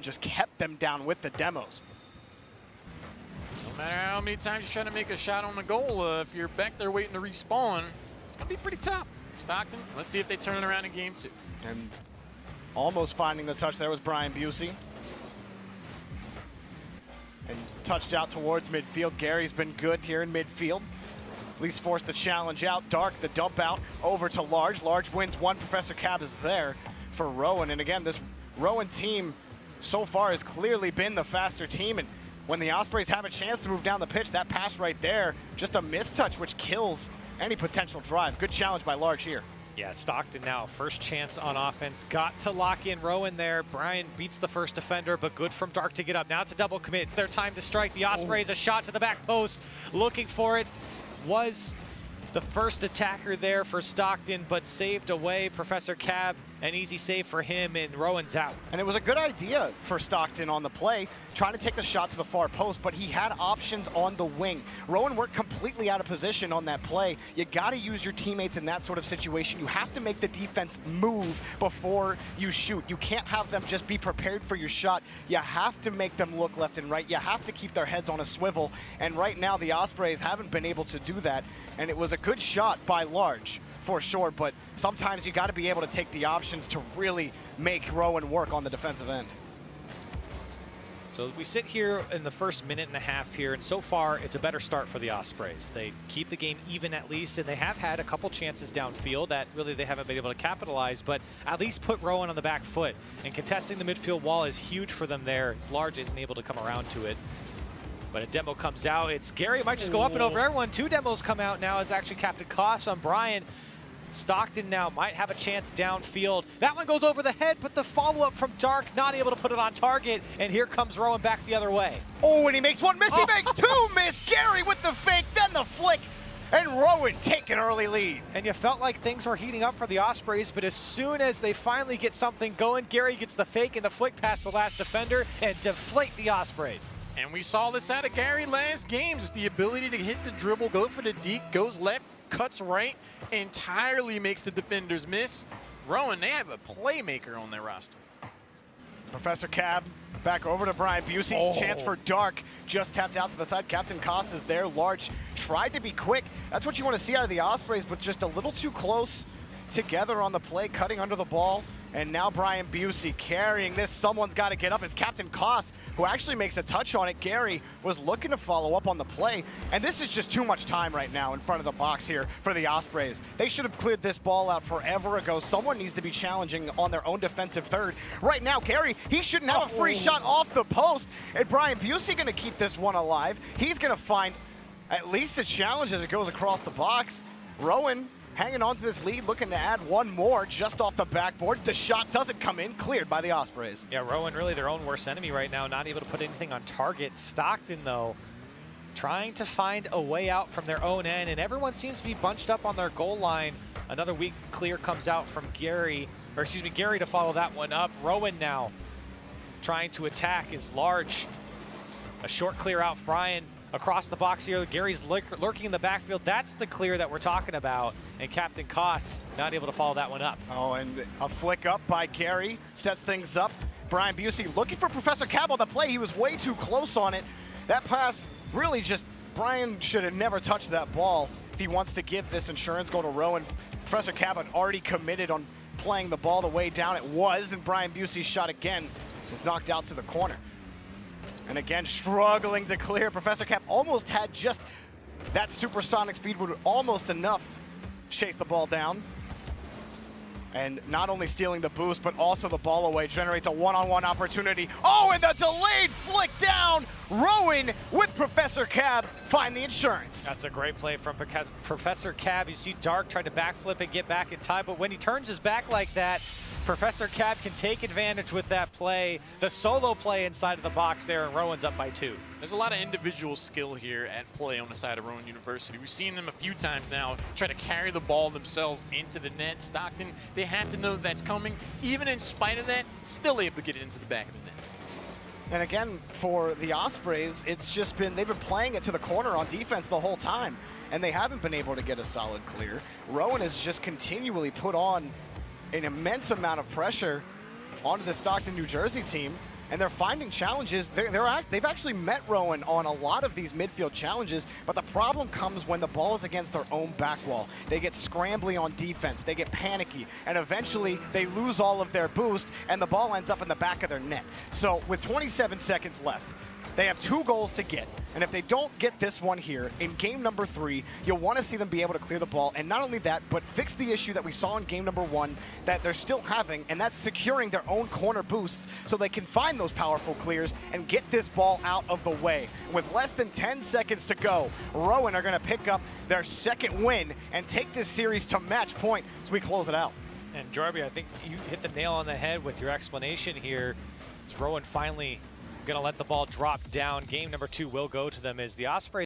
just kept them down with the demos. No matter how many times you try to make a shot on the goal, if you're back there waiting to respawn, it's going to be pretty tough. Stockton, let's see if they turn it around in game 2. And almost finding the touch there was Brian Busey. And touched out towards midfield. Gary's been good here in midfield. At least forced the challenge out. Dark, the dump out over to Large. Large wins one. Professor Cab is there for Rowan. And again, this Rowan team so far has clearly been the faster team. And when the Ospreys have a chance to move down the pitch, that pass right there, just a mistouch, which kills any potential drive. Good challenge by Large here. Yeah, Stockton now, first chance on offense. Got to lock in Rowan there. Brian beats the first defender, but good from Dark to get up. Now it's a double commit. It's their time to strike. The Ospreys, a shot to the back post. Looking for it. Was the first attacker there for Stockton, but saved away. Professor Cab, an easy save for him, and Rowan's out. And it was a good idea for Stockton on the play, trying to take the shot to the far post, but he had options on the wing. Rowan worked completely out of position on that play. You gotta use your teammates in that sort of situation. You have to make the defense move before you shoot. You can't have them just be prepared for your shot. You have to make them look left and right. You have to keep their heads on a swivel. And right now, the Ospreys haven't been able to do that. And it was a good shot by Large, for sure, but sometimes you got to be able to take the options to really make Rowan work on the defensive end. So we sit here in the first minute and a half here, and so far it's a better start for the Ospreys. They keep the game even at least, and they have had a couple chances downfield that really they haven't been able to capitalize, but at least put Rowan on the back foot. And contesting the midfield wall is huge for them there, as Large isn't able to come around to it. But a demo comes out. It's Gary might just go up and over everyone. Two demos come out now. It's actually Captain Koss on Brian. Stockton now might have a chance downfield. That one goes over the head, but the follow-up from Dark, not able to put it on target. And here comes Rowan back the other way. Oh, and he makes one miss. He makes two miss. Gary with the fake, then the flick. And Rowan take an early lead. And you felt like things were heating up for the Ospreys, but as soon as they finally get something going, Gary gets the fake and the flick past the last defender and deflate the Ospreys. And we saw this out of Gary last game, just the ability to hit the dribble, go for the deke, goes left, cuts right, entirely makes the defenders miss. Rowan, they have a playmaker on their roster. Professor Cab back over to Brian Busey. Chance for Dark, just tapped out to the side. Captain Koss is there. Large tried to be quick. That's what you want to see out of the Ospreys, but just a little too close together on the play, cutting under the ball. And now Brian Busey carrying this. Someone's got to get up. It's Captain Koss who actually makes a touch on it. Gary was looking to follow up on the play. And this is just too much time right now in front of the box here for the Ospreys. They should have cleared this ball out forever ago. Someone needs to be challenging on their own defensive third. Right now, Gary, he shouldn't have a free shot off the post. And Brian Busey going to keep this one alive. He's going to find at least a challenge as it goes across the box. Rowan hanging on to this lead, looking to add one more just off the backboard. The shot doesn't come in, cleared by the Ospreys. Yeah, Rowan really their own worst enemy right now, not able to put anything on target. Stockton, though, trying to find a way out from their own end, and everyone seems to be bunched up on their goal line. Another weak clear comes out from Gary, or excuse me, Gary to follow that one up. Rowan now trying to attack is Large. A short clear out, Brian. Across the box here, Gary's lurking in the backfield. That's the clear that we're talking about. And Captain Koss not able to follow that one up. Oh, and a flick up by Gary sets things up. Brian Busey looking for Professor Cab on the play. He was way too close on it. That pass really just, Brian should have never touched that ball if he wants to give this insurance goal to Rowan. Professor Cab had already committed on playing the ball the way down it was, and Brian Busey's shot again is knocked out to the corner. And again, struggling to clear. Professor Cap almost had just that supersonic speed, would almost enough chase the ball down. And not only stealing the boost, but also the ball away generates a one-on-one opportunity. Oh, and the delayed flick down. Rowan with Professor Cab find the insurance. That's a great play from Professor Cab. You see Dark tried to backflip and get back in time, but when he turns his back like that, Professor Cab can take advantage with that play. The solo play inside of the box there, and Rowan's up by 2. There's a lot of individual skill here at play on the side of Rowan University. We've seen them a few times now try to carry the ball themselves into the net. Stockton, they have to know that's coming. Even in spite of that, still able to get it into the back of the net. And again, for the Ospreys, it's just been, they've been playing it to the corner on defense the whole time, and they haven't been able to get a solid clear. Rowan has just continually put on an immense amount of pressure onto the Stockton, New Jersey team. and they're finding challenges. They've actually met ROWAN on a lot of these midfield challenges, but the problem comes when the ball is against their own back wall. They get scrambly on defense, they get panicky, and eventually they lose all of their boost, and the ball ends up in the back of their net. So with 27 seconds left, they have 2 goals to get, and if they don't get this one here, in game number 3, you'll want to see them be able to clear the ball, and not only that, but fix the issue that we saw in game number 1 that they're still having, and that's securing their own corner boosts so they can find those powerful clears and get this ball out of the way. With less than 10 seconds to go, ROWAN are going to pick up their 2nd win and take this series to match point as we close it out. And Jarby, I think you hit the nail on the head with your explanation here. Is ROWAN finally going to let the ball drop down? Game number 2 will go to them as the Ospreys